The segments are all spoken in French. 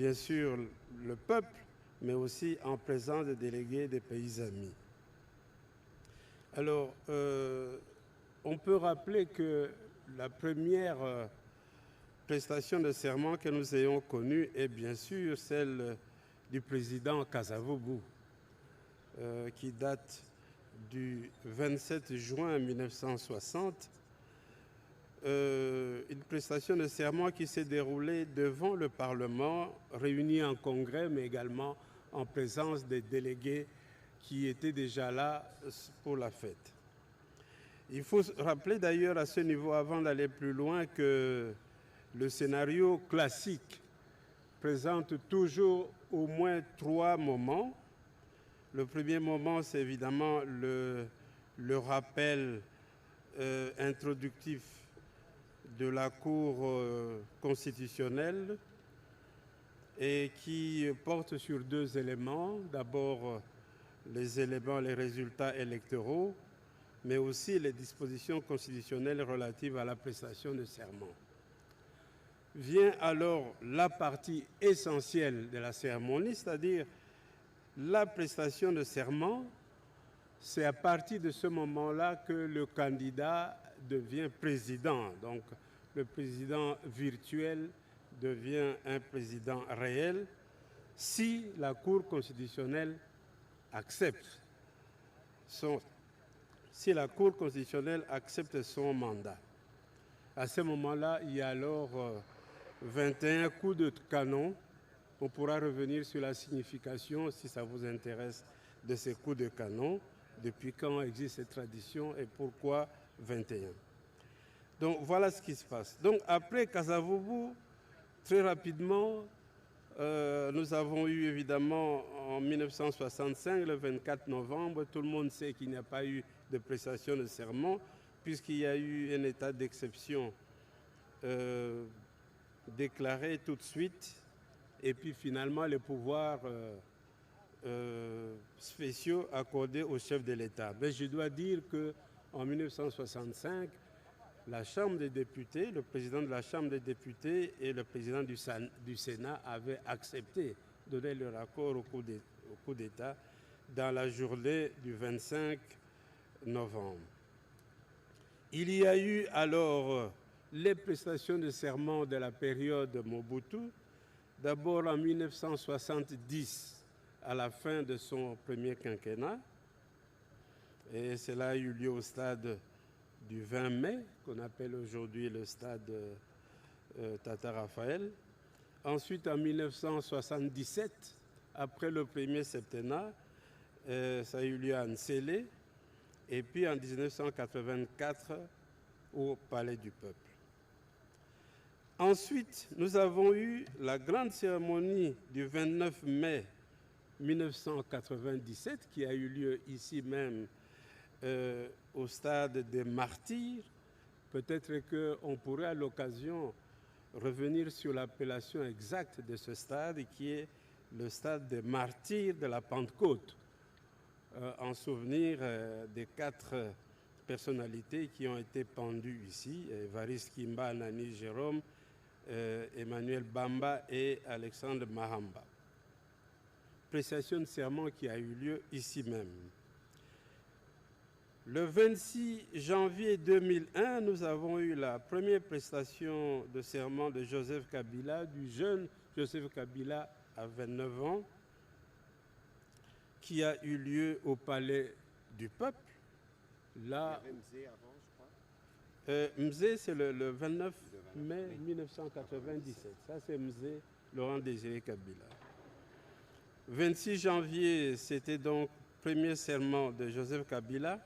bien sûr le peuple, mais aussi en présence des délégués des pays amis. Alors, on peut rappeler que la première prestation de serment que nous ayons connue est bien sûr celle du président Kasavubu, qui date du 27 juin 1960, une prestation de serment qui s'est déroulée devant le Parlement, réuni en congrès, mais également en présence des délégués qui étaient déjà là pour la fête. Il faut rappeler d'ailleurs à ce niveau, avant d'aller plus loin, que le scénario classique présente toujours au moins 3 moments. Le premier moment, c'est évidemment le rappel introductif de la Cour constitutionnelle et qui porte sur 2 éléments. D'abord, les résultats électoraux, mais aussi les dispositions constitutionnelles relatives à la prestation de serment. Vient alors la partie essentielle de la cérémonie, c'est-à-dire la prestation de serment. C'est à partir de ce moment-là que le candidat devient président. Donc, le président virtuel devient un président réel si la Cour constitutionnelle accepte son mandat. À ce moment-là, il y a alors 21 coups de canon. On pourra revenir sur la signification, si ça vous intéresse, de ces coups de canon. Depuis quand existe cette tradition et pourquoi 21? Donc voilà ce qui se passe. Donc après Kasavubu, très rapidement, nous avons eu évidemment en 1965, le 24 novembre, tout le monde sait qu'il n'y a pas eu de prestation de serment, puisqu'il y a eu un état d'exception déclaré tout de suite, et puis finalement les pouvoirs spéciaux accordés au chef de l'État. Mais je dois dire qu'en 1965, la Chambre des députés, le président de la Chambre des députés et le président du Sénat avaient accepté de donner leur accord au coup d'État dans la journée du 25 novembre. Il y a eu alors les prestations de serment de la période Mobutu, d'abord en 1970, à la fin de son premier quinquennat, et cela a eu lieu au stade du 20 mai, qu'on appelle aujourd'hui le stade Tata Raphaël. Ensuite, en 1977, après le premier septennat, ça a eu lieu à Nsélé, et puis en 1984 au Palais du Peuple. Ensuite, nous avons eu la grande cérémonie du 29 mai 1997 qui a eu lieu ici même au stade des Martyrs. Peut-être qu'on pourrait à l'occasion revenir sur l'appellation exacte de ce stade qui est le stade des Martyrs de la Pentecôte, en souvenir des 4 personnalités qui ont été pendues ici, Évariste Kimba, Nani Jérôme, Emmanuel Bamba et Alexandre Mahamba. Prestation de serment qui a eu lieu ici même. Le 26 janvier 2001, nous avons eu la première prestation de serment de Joseph Kabila, du jeune Joseph Kabila à 29 ans, qui a eu lieu au Palais du Peuple. Là, Mzé, c'est le 29 mai 1997. Ça, c'est Mzé, Laurent Désiré Kabila. 26 janvier, c'était donc le premier serment de Joseph Kabila.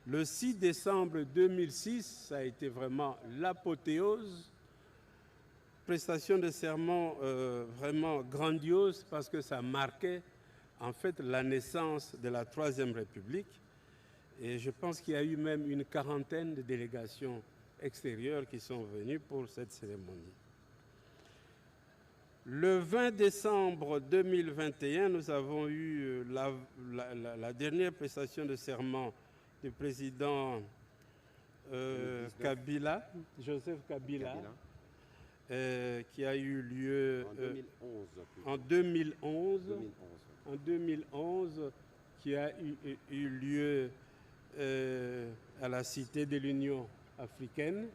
Le 6 décembre 2006, ça a été vraiment l'apothéose. Prestation de serment vraiment grandiose parce que ça marquait en fait la naissance de la Troisième République. Et je pense qu'il y a eu même une quarantaine de délégations extérieures qui sont venues pour cette cérémonie. Le 20 décembre 2021, nous avons eu la dernière prestation de serment du président Kabila, Joseph Kabila, qui a eu lieu en 2011, 2011. en 2011 qui a eu lieu à la Cité de l'Union africaine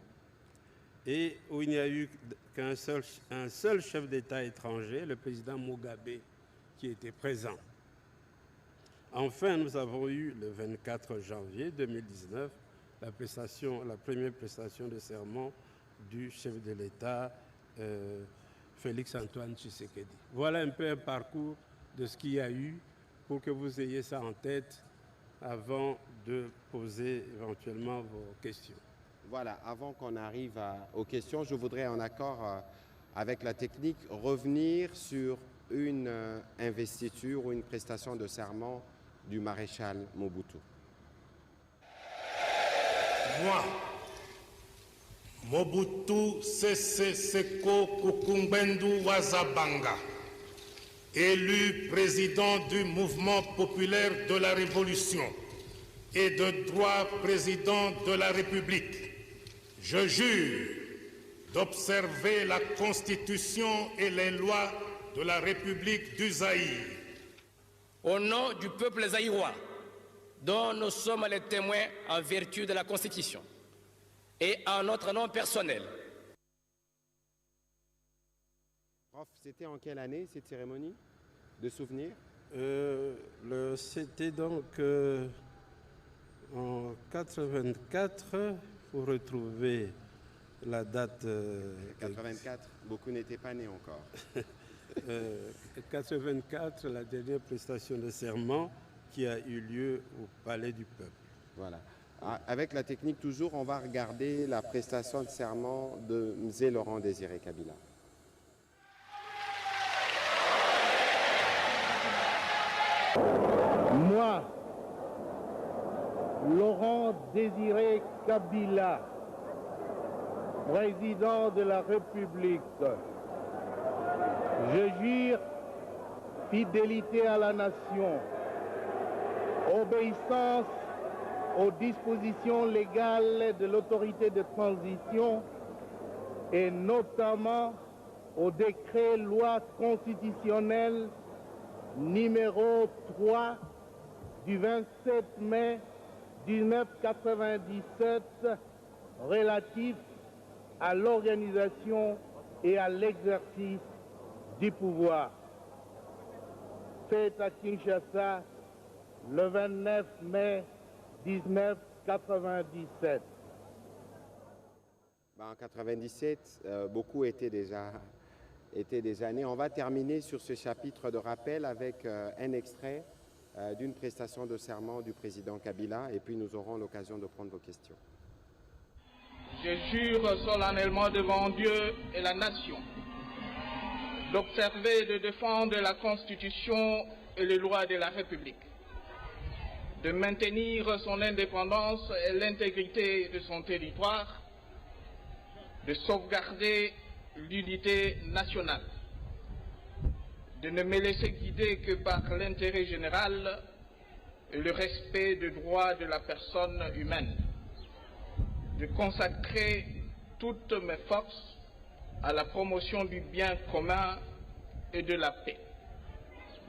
et où il n'y a eu qu'un seul chef d'État étranger, le président Mugabe, qui était présent. Enfin, nous avons eu le 24 janvier 2019 la première prestation de serment du chef de l'État, Félix-Antoine Tshisekedi. Voilà un peu un parcours de ce qu'il y a eu pour que vous ayez ça en tête avant de poser éventuellement vos questions. Voilà, avant qu'on arrive aux questions, je voudrais, en accord avec la technique, revenir sur une investiture ou une prestation de serment du maréchal Mobutu. Moi, Mobutu Sese Seko Kukumbendu Wazabanga, élu président du mouvement populaire de la Révolution et de droit président de la République, je jure d'observer la Constitution et les lois de la République du Zaïre. Au nom du peuple zaïrois, dont nous sommes les témoins en vertu de la Constitution, et en notre nom personnel. Prof, c'était en quelle année cette cérémonie de souvenir? C'était donc en 84, pour retrouver la date. 84, beaucoup n'étaient pas nés encore. 84, la dernière prestation de serment qui a eu lieu au Palais du Peuple. Voilà. Avec la technique toujours, on va regarder la prestation de serment de Mzee Laurent Désiré Kabila. Moi, Laurent Désiré Kabila, président de la République, je jure fidélité à la nation, obéissance aux dispositions légales de l'autorité de transition et notamment au décret loi constitutionnelle numéro 3 du 27 mai 1997 relatif à l'organisation et à l'exercice du pouvoir. Fait à Kinshasa le 29 mai 1997. En 1997, beaucoup étaient déjà nés. On va terminer sur ce chapitre de rappel avec un extrait d'une prestation de serment du président Kabila et puis nous aurons l'occasion de prendre vos questions. Je jure solennellement devant Dieu et la nation d'observer et de défendre la Constitution et les lois de la République, de maintenir son indépendance et l'intégrité de son territoire, de sauvegarder l'unité nationale, de ne me laisser guider que par l'intérêt général et le respect des droits de la personne humaine, de consacrer toutes mes forces à la promotion du bien commun et de la paix,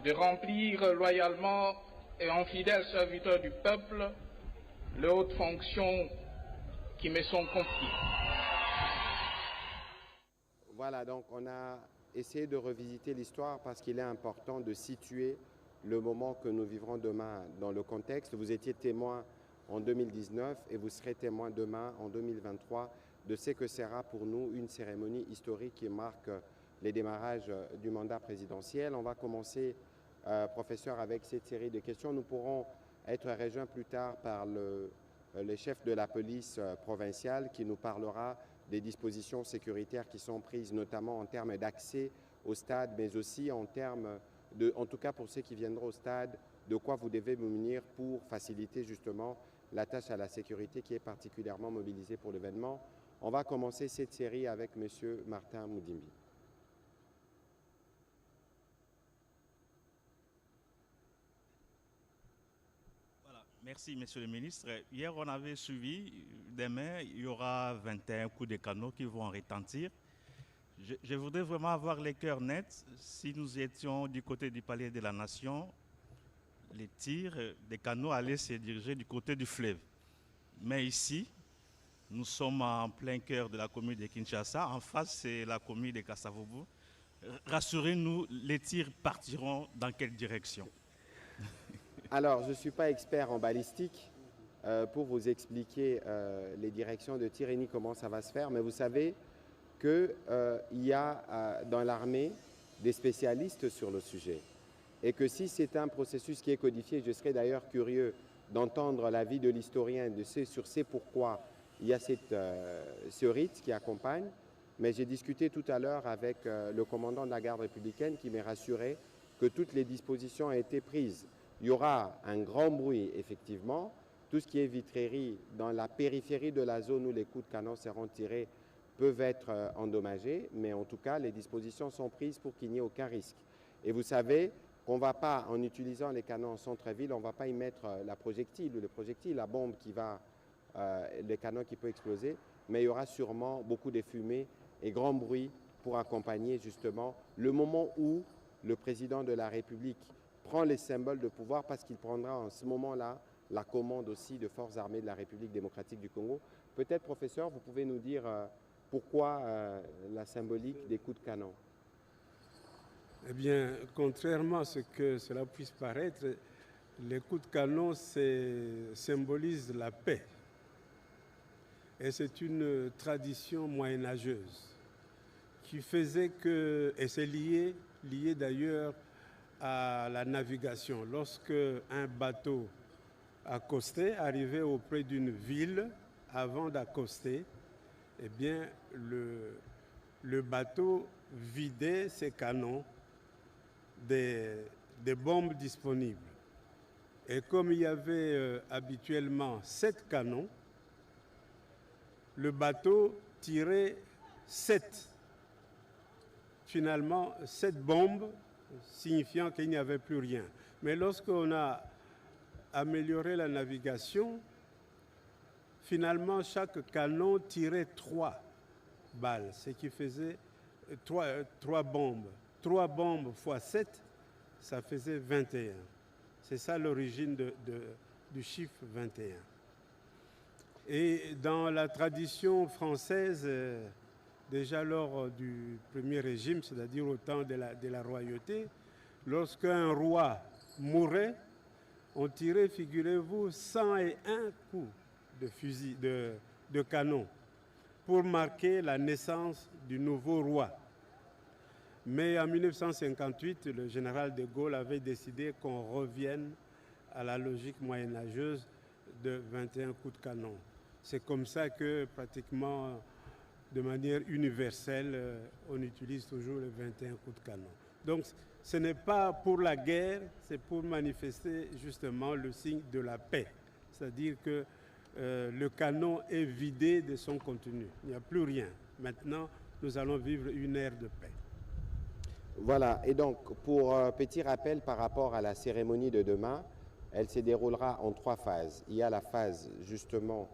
de remplir loyalement et en fidèle serviteur du peuple les hautes fonctions qui me sont confiées. Voilà, donc on a essayé de revisiter l'histoire parce qu'il est important de situer le moment que nous vivrons demain dans le contexte. Vous étiez témoin en 2019 et vous serez témoin demain en 2023 de ce que sera pour nous une cérémonie historique qui marque les démarrages du mandat présidentiel. On va commencer, professeur, avec cette série de questions. Nous pourrons être rejoints plus tard par le chef de la police provinciale qui nous parlera des dispositions sécuritaires qui sont prises, notamment en termes d'accès au stade, mais aussi en termes en tout cas pour ceux qui viendront au stade, de quoi vous devez vous munir pour faciliter justement la tâche à la sécurité qui est particulièrement mobilisée pour l'événement. On va commencer cette série avec M. Martin Moudimbi. Voilà. Merci, Monsieur le ministre. Hier, on avait suivi, demain, il y aura 21 coups de canon qui vont retentir. Je voudrais vraiment avoir les cœurs nets. Si nous étions du côté du Palais de la Nation, les tirs des canons allaient se diriger du côté du fleuve. Mais ici, nous sommes en plein cœur de la commune de Kinshasa. En face, c'est la commune de Kasavubu. Rassurez-nous, les tirs partiront dans quelle direction? Alors, je ne suis pas expert en balistique pour vous expliquer les directions de tir et ni comment ça va se faire, mais vous savez qu'il y a dans l'armée des spécialistes sur le sujet et que si c'est un processus qui est codifié, je serais d'ailleurs curieux d'entendre l'avis de l'historien sur ce pourquoi il y a ce rite qui accompagne, mais j'ai discuté tout à l'heure avec le commandant de la garde républicaine qui m'a rassuré que toutes les dispositions ont été prises. Il y aura un grand bruit, effectivement. Tout ce qui est vitrerie dans la périphérie de la zone où les coups de canon seront tirés peuvent être endommagés, mais en tout cas, les dispositions sont prises pour qu'il n'y ait aucun risque. Et vous savez qu'on ne va pas, en utilisant les canons en centre-ville, on ne va pas y mettre le projectile, la bombe qui va, le canon qui peut exploser, mais il y aura sûrement beaucoup de fumée et grand bruit pour accompagner justement le moment où le président de la République prend les symboles de pouvoir, parce qu'il prendra en ce moment-là la commande aussi de forces armées de la République démocratique du Congo. Peut-être, professeur, vous pouvez nous dire pourquoi la symbolique des coups de canon? Eh bien, contrairement à ce que cela puisse paraître, les coups de canon symbolisent la paix. Et c'est une tradition moyenâgeuse qui faisait que, et c'est lié d'ailleurs à la navigation. Lorsque un bateau accostait, arrivait auprès d'une ville, avant d'accoster, eh bien, le bateau vidait ses canons des bombes disponibles. Et comme il y avait habituellement 7 canons, le bateau tirait 7 bombes, signifiant qu'il n'y avait plus rien. Mais lorsqu'on a amélioré la navigation, finalement, chaque canon tirait 3 balles, ce qui faisait 3 bombes. 3 bombes fois 7, ça faisait 21. C'est ça l'origine du chiffre 21. Et dans la tradition française, déjà lors du Premier Régime, c'est-à-dire au temps de la royauté, lorsqu'un roi mourait, on tirait, figurez-vous, 101 coups de fusil, de canon, pour marquer la naissance du nouveau roi. Mais en 1958, le général de Gaulle avait décidé qu'on revienne à la logique moyenâgeuse de 21 coups de canon. C'est comme ça que pratiquement de manière universelle, on utilise toujours les 21 coups de canon. Donc ce n'est pas pour la guerre, c'est pour manifester justement le signe de la paix. C'est-à-dire que le canon est vidé de son contenu. Il n'y a plus rien. Maintenant, nous allons vivre une ère de paix. Voilà, et donc pour petit rappel par rapport à la cérémonie de demain, elle se déroulera en 3 phases. Il y a la phase justement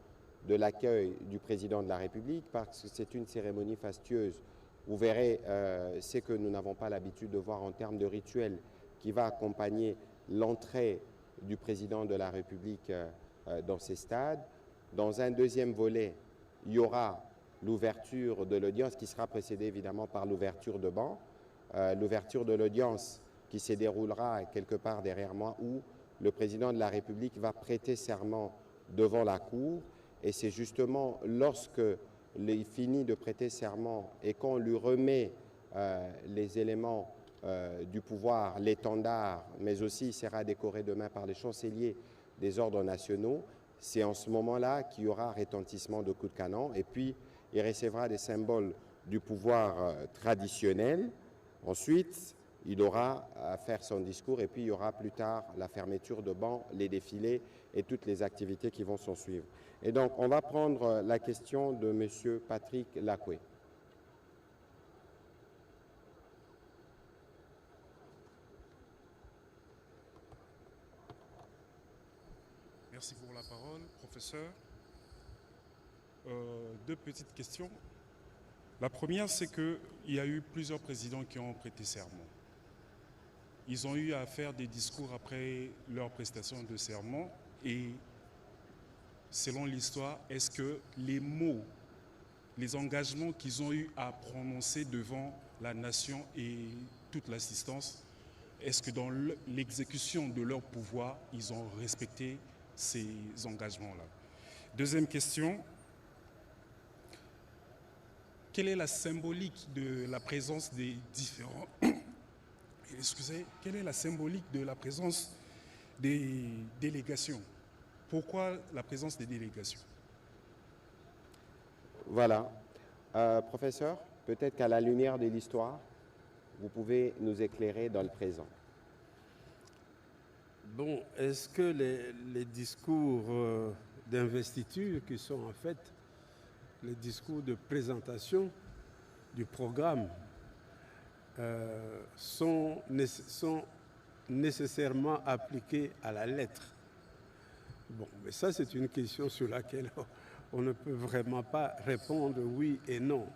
de l'accueil du président de la République, parce que c'est une cérémonie fastueuse. Vous verrez ce que nous n'avons pas l'habitude de voir en termes de rituel qui va accompagner l'entrée du président de la République dans ces stades. Dans un deuxième volet, il y aura l'ouverture de l'audience qui sera précédée évidemment par l'ouverture de banc. L'ouverture de l'audience qui se déroulera quelque part derrière moi, où le président de la République va prêter serment devant la Cour. Et c'est justement lorsque il finit de prêter serment et qu'on lui remet les éléments du pouvoir, l'étendard, mais aussi il sera décoré demain par les chanceliers des ordres nationaux, c'est en ce moment-là qu'il y aura retentissement de coups de canon. Et puis, il recevra des symboles du pouvoir traditionnel. Ensuite, il aura à faire son discours et puis il y aura plus tard la fermeture de bancs, les défilés et toutes les activités qui vont s'en suivre. Et donc, on va prendre la question de M. Patrick Lacoué. Merci pour la parole, professeur. 2 petites questions. La première, c'est qu'il y a eu plusieurs présidents qui ont prêté serment. Ils ont eu à faire des discours après leur prestation de serment et selon l'histoire, est-ce que les mots, les engagements qu'ils ont eu à prononcer devant la nation et toute l'assistance, est-ce que dans l'exécution de leur pouvoir, ils ont respecté ces engagements-là? Deuxième question, quelle est la symbolique de la présence des différents... Excusez, quelle est la symbolique de la présence des délégations? Pourquoi la présence des délégations? Voilà. Professeur, peut-être qu'à la lumière de l'histoire, vous pouvez nous éclairer dans le présent. Bon, est-ce que les discours d'investiture, qui sont en fait les discours de présentation du programme, sont nécessairement appliqués à la lettre? Bon, mais ça c'est une question sur laquelle on ne peut vraiment pas répondre oui et non.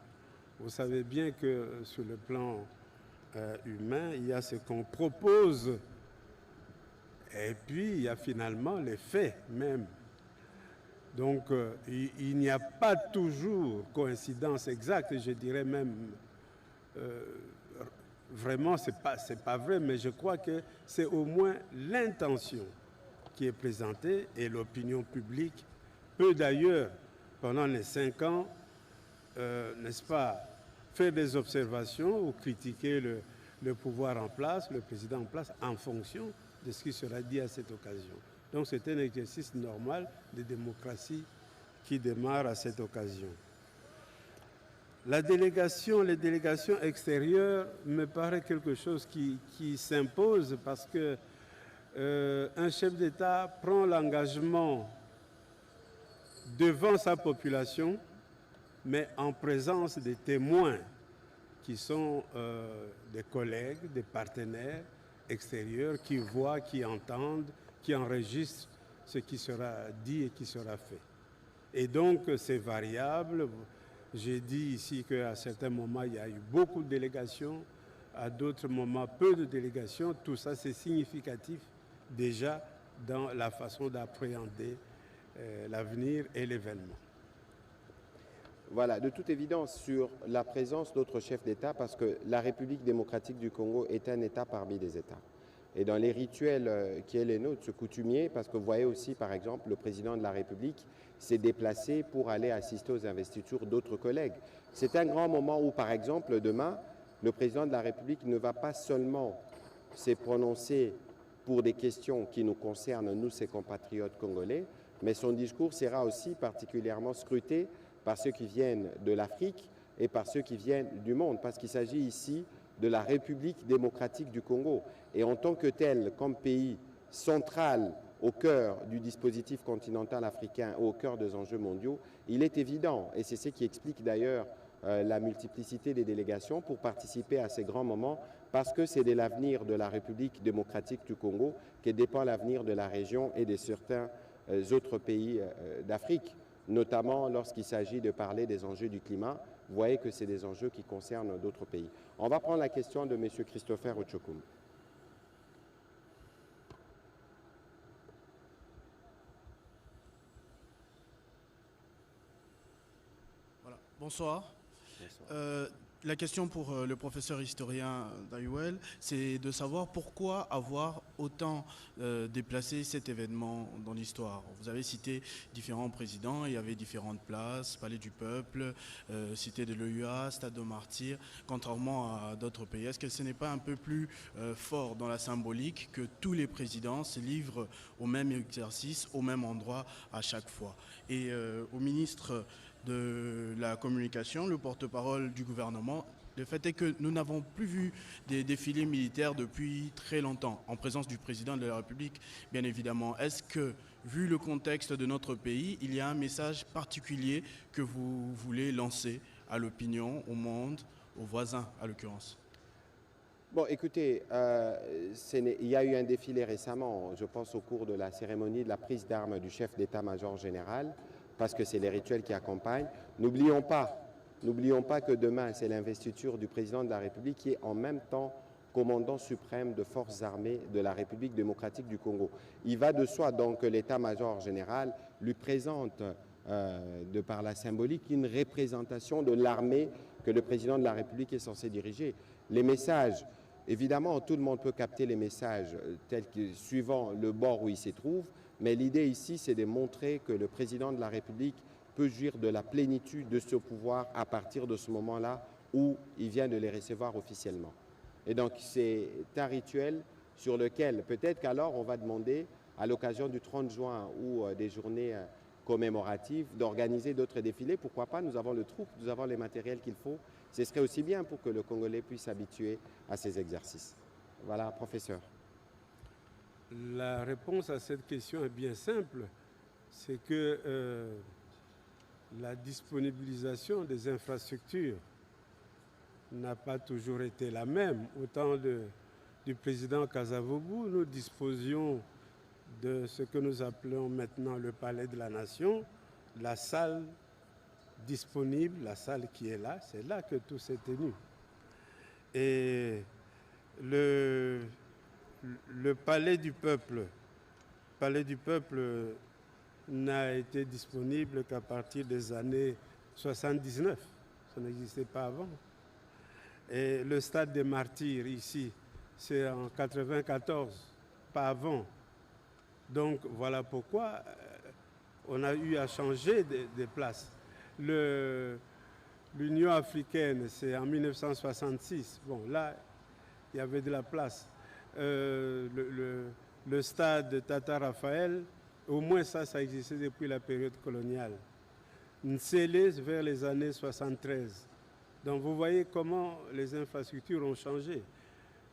Vous savez bien que sur le plan humain, il y a ce qu'on propose et puis il y a finalement les faits même. Donc il n'y a pas toujours coïncidence exacte, je dirais même vraiment c'est pas vrai, mais je crois que c'est au moins l'intention qui est présentée et l'opinion publique peut d'ailleurs pendant les 5 ans, n'est-ce pas, faire des observations ou critiquer le pouvoir en place, le président en place, en fonction de ce qui sera dit à cette occasion. Donc c'est un exercice normal de démocratie qui démarre à cette occasion. Les délégations extérieures me paraît quelque chose qui s'impose parce que un chef d'État prend l'engagement devant sa population, mais en présence des témoins qui sont des collègues, des partenaires extérieurs qui voient, qui entendent, qui enregistrent ce qui sera dit et qui sera fait. Et donc c'est variable. J'ai dit ici qu'à certains moments il y a eu beaucoup de délégations, à d'autres moments peu de délégations. Tout ça c'est significatif déjà dans la façon d'appréhender l'avenir et l'événement. Voilà, de toute évidence, sur la présence d'autres chefs d'État, parce que la République démocratique du Congo est un État parmi des États. Et dans les rituels qui est les nôtres, ce coutumier, parce que vous voyez aussi, par exemple, le président de la République s'est déplacé pour aller assister aux investitures d'autres collègues. C'est un grand moment où, par exemple, demain, le président de la République ne va pas seulement se prononcer pour des questions qui nous concernent, nous, ses compatriotes congolais, mais son discours sera aussi particulièrement scruté par ceux qui viennent de l'Afrique et par ceux qui viennent du monde, parce qu'il s'agit ici de la République démocratique du Congo. Et en tant que tel, comme pays central au cœur du dispositif continental africain, au cœur des enjeux mondiaux, il est évident, et c'est ce qui explique d'ailleurs la multiplicité des délégations pour participer à ces grands moments, parce que c'est de l'avenir de la République démocratique du Congo que dépend l'avenir de la région et de certains autres pays d'Afrique, notamment lorsqu'il s'agit de parler des enjeux du climat. Vous voyez que c'est des enjeux qui concernent d'autres pays. On va prendre la question de M. Christopher Ochokum. Voilà. Bonsoir. La question pour le professeur historien Dayouel, c'est de savoir pourquoi avoir autant déplacé cet événement dans l'histoire. Vous avez cité différents présidents, il y avait différentes places, Palais du Peuple, Cité de l'OUA, Stade de Martyrs, contrairement à d'autres pays. Est-ce que ce n'est pas un peu plus fort dans la symbolique que tous les présidents se livrent au même exercice, au même endroit à chaque fois? Et au ministre de la communication, le porte-parole du gouvernement, le fait est que nous n'avons plus vu des défilés militaires depuis très longtemps, en présence du président de la République, bien évidemment. Est-ce que, vu le contexte de notre pays, il y a un message particulier que vous voulez lancer à l'opinion, au monde, aux voisins, à l'occurrence? Bon, écoutez, il y a eu un défilé récemment, je pense au cours de la cérémonie de la prise d'armes du chef d'état-major général, parce que c'est les rituels qui accompagnent. N'oublions pas N'oublions pas que demain, c'est l'investiture du président de la République qui est en même temps commandant suprême de forces armées de la République démocratique du Congo. Il va de soi donc que l'état-major général lui présente, de par la symbolique, une représentation de l'armée que le président de la République est censé diriger. Les messages, évidemment, tout le monde peut capter les messages tels que suivant le bord où il se trouve, mais l'idée ici, c'est de montrer que le président de la République peut jouir de la plénitude de ce pouvoir à partir de ce moment-là où il vient de les recevoir officiellement. Et donc, c'est un rituel sur lequel peut-être qu'alors on va demander, à l'occasion du 30 juin ou des journées commémoratives, d'organiser d'autres défilés. Pourquoi pas? Nous avons le troupe, nous avons les matériels qu'il faut. Ce serait aussi bien pour que le Congolais puisse s'habituer à ces exercices. Voilà, professeur. La réponse à cette question est bien simple. C'est que la disponibilisation des infrastructures n'a pas toujours été la même. Au temps du président Kasavubu, nous disposions de ce que nous appelons maintenant le Palais de la Nation, la salle disponible, la salle qui est là, c'est là que tout s'est tenu. Et le Palais du Peuple n'a été disponible qu'à partir des années 79. Ça n'existait pas avant. Et le stade des Martyrs ici, c'est en 94, pas avant. Donc voilà pourquoi on a eu à changer de places. L'Union africaine, c'est en 1966. Bon, là, il y avait de la place. Le stade de Tata Raphaël, au moins ça existait depuis la période coloniale. Nsélé vers les années 73. Donc vous voyez comment les infrastructures ont changé.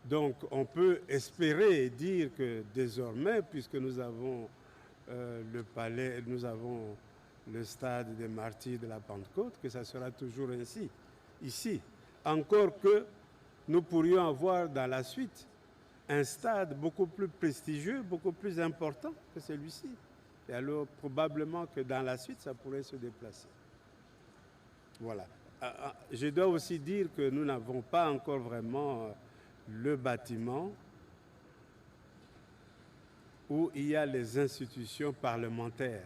Donc on peut espérer et dire que désormais, puisque nous avons le palais, nous avons le stade des Martyrs de la Pentecôte, que ça sera toujours ainsi, ici. Encore que nous pourrions avoir dans la suite un stade beaucoup plus prestigieux, beaucoup plus important que celui-ci. Et alors probablement que dans la suite, ça pourrait se déplacer. Voilà. Je dois aussi dire que nous n'avons pas encore vraiment le bâtiment où il y a les institutions parlementaires.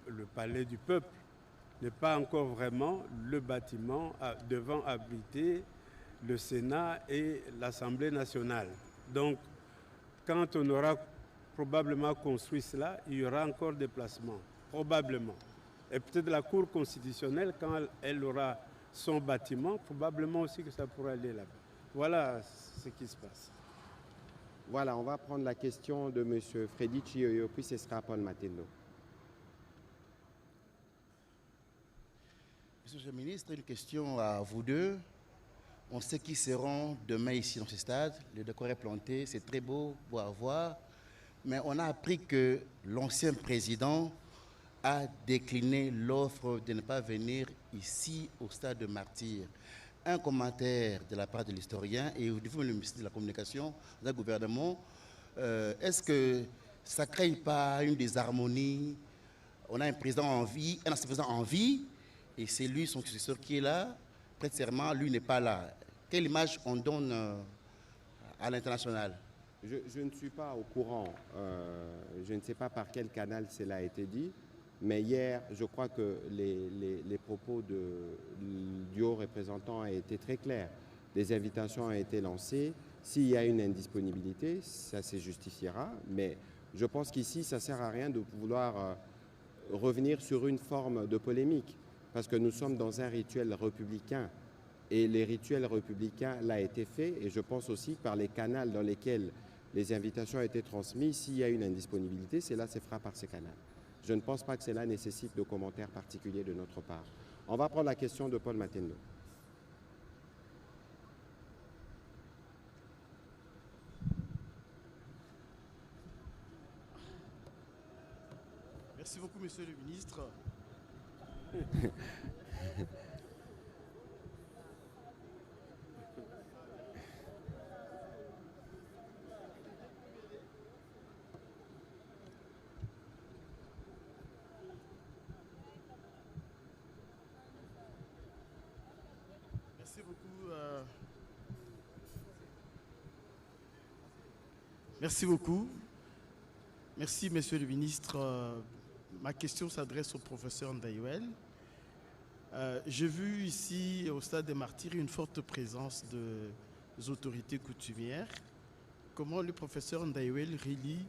Le palais du peuple n'est pas encore vraiment le bâtiment devant abriter le Sénat et l'Assemblée nationale. Donc, quand on aura probablement construit cela, il y aura encore des placements, probablement. Et peut-être la Cour constitutionnelle, quand elle aura son bâtiment, probablement aussi que ça pourra aller là-bas. Voilà ce qui se passe. Voilà, on va prendre la question de M. Freddy Chioyo, puis ce sera Paul Matendo. Monsieur le ministre, une question à vous deux. On sait qui seront demain ici dans ce stade. Le décor est planté, c'est très beau à voir. Mais on a appris que l'ancien président a décliné l'offre de ne pas venir ici au stade de Martyrs. Un commentaire de la part de l'historien et du ministre de la Communication, du gouvernement, est-ce que ça ne crée pas une désharmonie? On a un président en vie, un ancien président en vie, et c'est lui, son successeur, qui est là. Prête serment, lui n'est pas là. Quelle image on donne à l'international? Je ne suis pas au courant, je ne sais pas par quel canal cela a été dit, mais hier, je crois que les propos du haut représentant ont été très clairs. Des invitations ont été lancées. S'il y a une indisponibilité, ça se justifiera, mais je pense qu'ici, ça ne sert à rien de vouloir revenir sur une forme de polémique, parce que nous sommes dans un rituel républicain. Et les rituels républicains l'ont été fait, et je pense aussi par les canaux dans lesquels les invitations ont été transmises, s'il y a une indisponibilité, cela se fera par ces canaux. Je ne pense pas que cela nécessite de commentaires particuliers de notre part. On va prendre la question de Paul Matendo. Merci beaucoup, monsieur le ministre. Merci beaucoup. Merci, Monsieur le ministre. Ma question s'adresse au professeur Ndayouel. J'ai vu ici, au Stade des Martyrs, une forte présence des autorités coutumières. Comment le professeur Ndayouel relie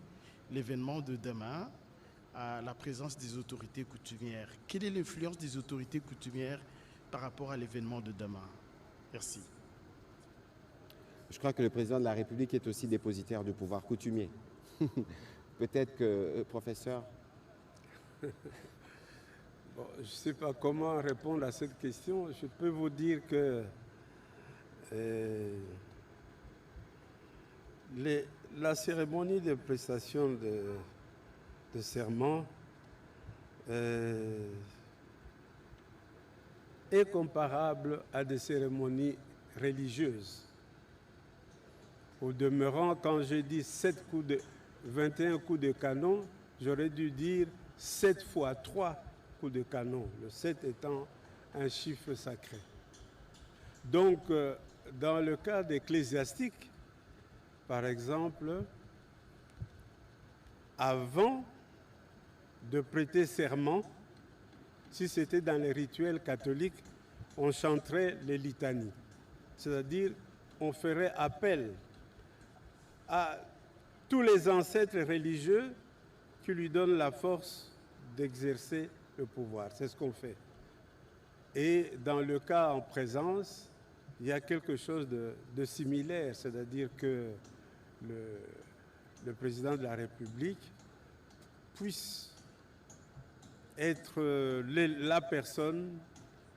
l'événement de demain à la présence des autorités coutumières? Quelle est l'influence des autorités coutumières par rapport à l'événement de demain? Merci. Je crois que le président de la République est aussi dépositaire du pouvoir coutumier. Peut-être que, professeur... Bon, je ne sais pas comment répondre à cette question. Je peux vous dire que la cérémonie de prestation de serment est comparable à des cérémonies religieuses. Au demeurant, quand j'ai dit 21 coups de canon, j'aurais dû dire 7 fois 3 coups de canon, le 7 étant un chiffre sacré. Donc, dans le cadre ecclésiastique, par exemple, avant de prêter serment, si c'était dans les rituels catholiques, on chanterait les litanies. C'est-à-dire, on ferait appel à tous les ancêtres religieux qui lui donnent la force d'exercer le pouvoir. C'est ce qu'on fait. Et dans le cas en présence, il y a quelque chose de similaire, c'est-à-dire que le président de la République puisse être la personne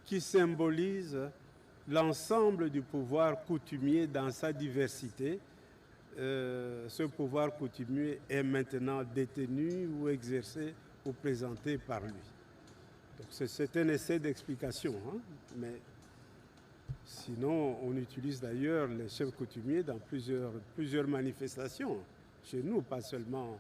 qui symbolise l'ensemble du pouvoir coutumier dans sa diversité. Ce pouvoir coutumier est maintenant détenu ou exercé ou présenté par lui. Donc c'est un essai d'explication, hein, mais sinon on utilise d'ailleurs les chefs coutumiers dans plusieurs manifestations, chez nous, pas seulement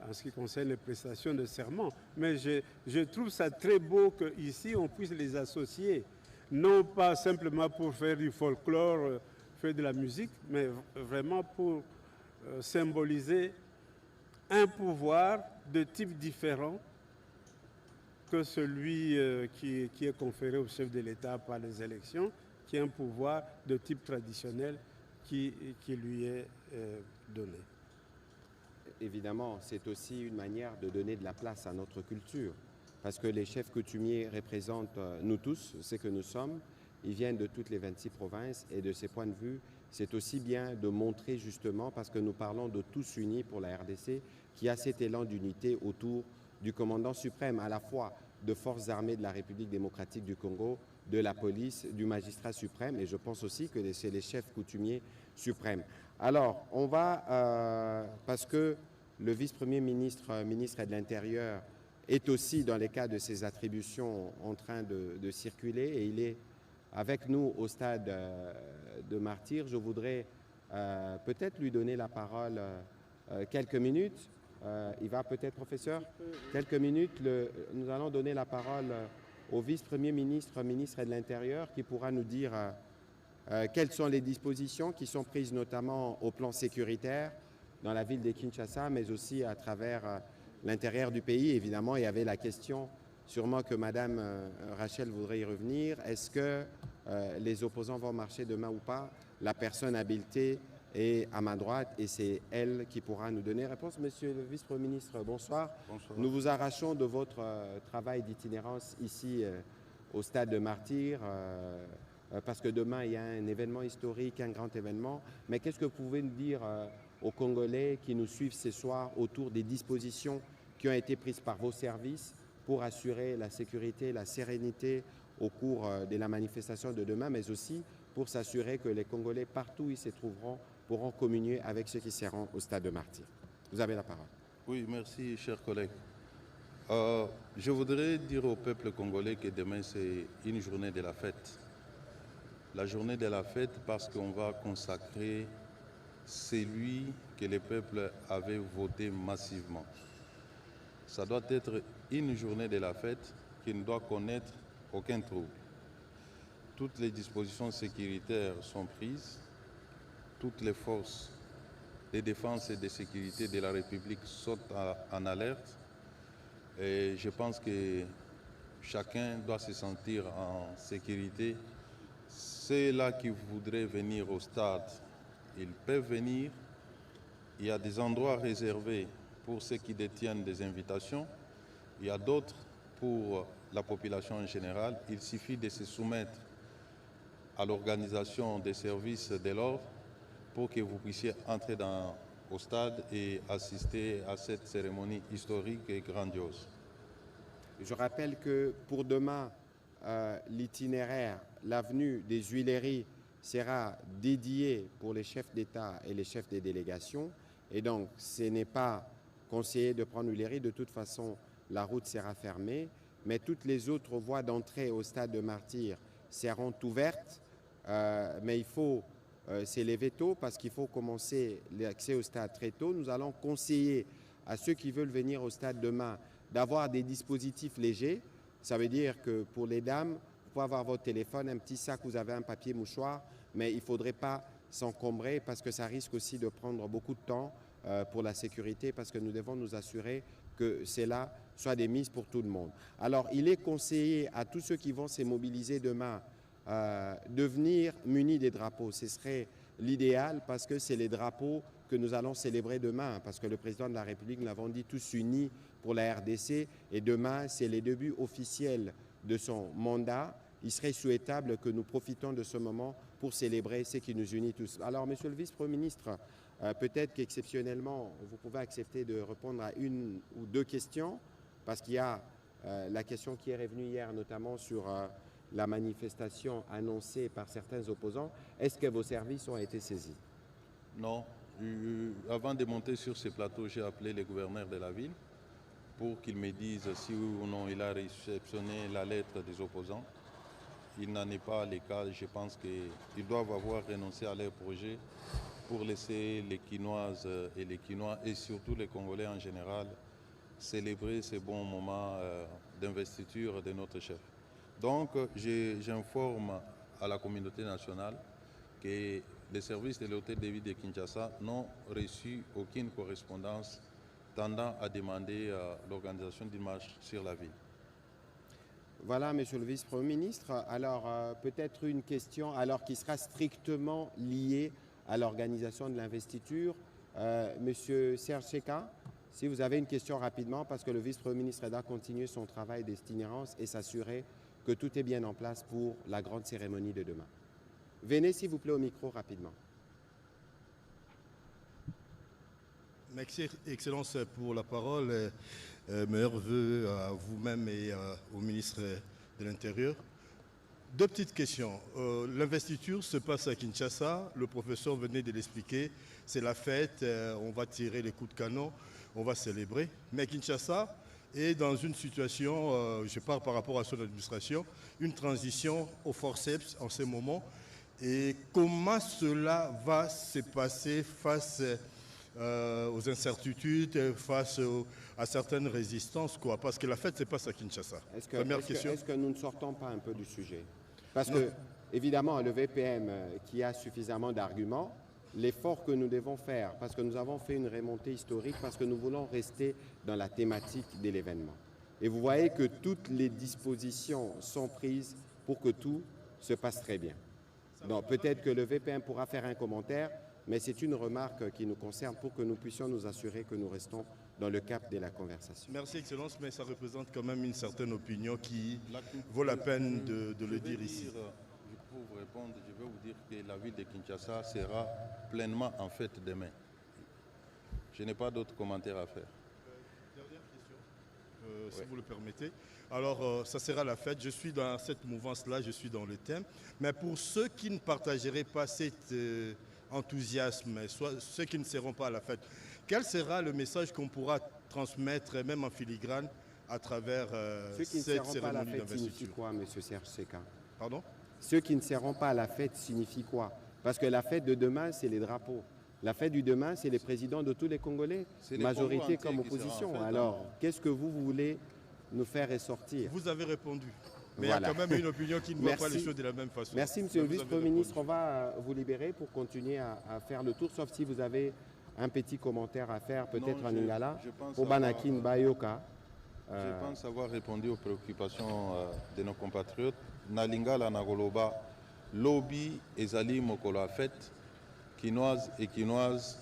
en ce qui concerne les prestations de serment, mais je trouve ça très beau qu'ici on puisse les associer, non pas simplement pour faire du folklore, faire de la musique, mais vraiment pour symboliser un pouvoir de type différent que celui qui est conféré au chef de l'État par les élections, qui est un pouvoir de type traditionnel qui lui est donné. Évidemment, c'est aussi une manière de donner de la place à notre culture, parce que les chefs coutumiers représentent nous tous, ce que nous sommes. Ils viennent de toutes les 26 provinces et de ces points de vue, c'est aussi bien de montrer justement, parce que nous parlons de tous unis pour la RDC, qu'il y a cet élan d'unité autour du commandant suprême, à la fois de forces armées de la République démocratique du Congo, de la police, du magistrat suprême, et je pense aussi que c'est les chefs coutumiers suprêmes. Alors, on va, parce que le vice-premier ministre, ministre de l'Intérieur, est aussi dans les cas de ses attributions en train de circuler, et il est avec nous au stade de Martyrs. Je voudrais peut-être lui donner la parole quelques minutes. Il va peut-être, professeur, quelques minutes. Nous allons donner la parole au vice-premier ministre, ministre de l'Intérieur, qui pourra nous dire quelles sont les dispositions qui sont prises notamment au plan sécuritaire dans la ville de Kinshasa, mais aussi à travers l'intérieur du pays. Évidemment, il y avait la question, sûrement que Madame Rachel voudrait y revenir. Est-ce que les opposants vont marcher demain ou pas? La personne habilitée est à ma droite et c'est elle qui pourra nous donner réponse. Monsieur le vice-premier ministre, bonsoir. Bonsoir. Nous vous arrachons de votre travail d'itinérance ici au stade de Martyrs, parce que demain il y a un événement historique, un grand événement. Mais qu'est-ce que vous pouvez nous dire aux Congolais qui nous suivent ce soir autour des dispositions qui ont été prises par vos services pour assurer la sécurité, la sérénité au cours de la manifestation de demain, mais aussi pour s'assurer que les Congolais, partout où ils se trouveront, pourront communier avec ceux qui seront au stade de Martyrs. Vous avez la parole. Oui, merci, chers collègues. Je voudrais dire au peuple congolais que demain, c'est une journée de la fête. La journée de la fête parce qu'on va consacrer celui que le peuple avait voté massivement. Ça doit être une journée de la fête qui ne doit connaître aucun trouble. Toutes les dispositions sécuritaires sont prises, toutes les forces de défense et de sécurité de la République sont en alerte. Et je pense que chacun doit se sentir en sécurité. Ceux-là qui voudraient venir au stade, ils peuvent venir. Il y a des endroits réservés pour ceux qui détiennent des invitations. Il y a d'autres pour la population en général. Il suffit de se soumettre à l'organisation des services de l'ordre pour que vous puissiez entrer au stade et assister à cette cérémonie historique et grandiose. Je rappelle que pour demain, l'itinéraire, l'avenue des Huileries sera dédiée pour les chefs d'État et les chefs des délégations. Et donc, ce n'est pas conseillé de prendre Huileries. De toute façon, la route sera fermée. Mais toutes les autres voies d'entrée au stade de Martyrs seront ouvertes. Mais il faut s'élever tôt parce qu'il faut commencer l'accès au stade très tôt. Nous allons conseiller à ceux qui veulent venir au stade demain d'avoir des dispositifs légers. Ça veut dire que pour les dames, vous pouvez avoir votre téléphone, un petit sac, vous avez un papier mouchoir, mais il ne faudrait pas s'encombrer parce que ça risque aussi de prendre beaucoup de temps pour la sécurité parce que nous devons nous assurer que cela soit des mises pour tout le monde. Alors, il est conseillé à tous ceux qui vont se mobiliser demain de venir munis des drapeaux. Ce serait l'idéal parce que c'est les drapeaux que nous allons célébrer demain, parce que le président de la République, nous l'avons dit, tous unis pour la RDC, et demain, c'est les débuts officiels de son mandat. Il serait souhaitable que nous profitions de ce moment pour célébrer ce qui nous unit tous. Alors, Monsieur le Vice-Premier ministre, peut-être qu'exceptionnellement, vous pouvez accepter de répondre à une ou deux questions, parce qu'il y a la question qui est revenue hier, notamment sur la manifestation annoncée par certains opposants. Est-ce que vos services ont été saisis? Non. Avant de monter sur ce plateau, j'ai appelé le gouverneur de la ville pour qu'il me dise si ou non il a réceptionné la lettre des opposants. Il n'en est pas le cas. Je pense qu'ils doivent avoir renoncé à leur projet pour laisser les Quinoises et les Quinois et surtout les Congolais en général célébrer ce bon moment d'investiture de notre chef. Donc, j'informe à la communauté nationale que les services de l'hôtel de ville de Kinshasa n'ont reçu aucune correspondance tendant à demander l'organisation d'une marche sur la ville. Voilà, Monsieur le Vice-Premier ministre. Alors, peut-être une question alors qui sera strictement liée à l'organisation de l'investiture. Monsieur Serge Seka, si vous avez une question rapidement, parce que le Vice-Premier ministre doit continuer son travail d'itinérance et s'assurer que tout est bien en place pour la grande cérémonie de demain. Venez, s'il vous plaît, au micro rapidement. Merci, Excellence, pour la parole. Meilleurs vœux à vous-même et au ministre de l'Intérieur. Deux petites questions. L'investiture se passe à Kinshasa. Le professeur venait de l'expliquer. C'est la fête, on va tirer les coups de canon, on va célébrer. Mais Kinshasa est dans une situation, je parle par rapport à son administration, une transition au forceps en ce moment. Et comment cela va se passer face aux incertitudes, face à certaines résistances, quoi? Parce que la fête se passe à Kinshasa. Est-ce que nous ne sortons pas un peu du sujet? Parce que, évidemment, le VPM qui a suffisamment d'arguments, l'effort que nous devons faire, parce que nous avons fait une remontée historique, parce que nous voulons rester dans la thématique de l'événement. Et vous voyez que toutes les dispositions sont prises pour que tout se passe très bien. Donc peut-être que le VPM pourra faire un commentaire, mais c'est une remarque qui nous concerne pour que nous puissions nous assurer que nous restons dans le cap de la conversation. Merci, Excellence, mais ça représente quand même une certaine opinion qui vaut la peine de le dire ici. Pour vous répondre, je vais vous dire que la ville de Kinshasa sera pleinement en fête demain. Je n'ai pas d'autres commentaires à faire. Dernière question, si vous le permettez. Alors, ça sera la fête. Je suis dans cette mouvance-là, je suis dans le thème. Mais pour ceux qui ne partageraient pas cet enthousiasme, soit ceux qui ne seront pas à la fête, quel sera le message qu'on pourra transmettre, même en filigrane, à travers cette cérémonie d'investiture? Signifie quoi, M. Serge Seka? Pardon? Ceux qui ne seront pas à la fête signifie quoi? Parce que la fête de demain, c'est les drapeaux. La fête du demain, c'est les présidents de tous les Congolais, majorité comme opposition. Alors, qu'est-ce que vous voulez nous faire ressortir? Vous avez répondu. Mais voilà. Il y a quand même une opinion qui ne voit pas les choses de la même façon. Merci, Monsieur le Vice-Premier ministre. On va vous libérer pour continuer à faire le tour, sauf si vous avez un petit commentaire à faire, peut-être en je Lingala, pense pour Banakin Bayoka. Je pense avoir répondu aux préoccupations de nos compatriotes. Na Lingala, na Goloba, lobby ezali mokolo a fête, quinoise et quinoise,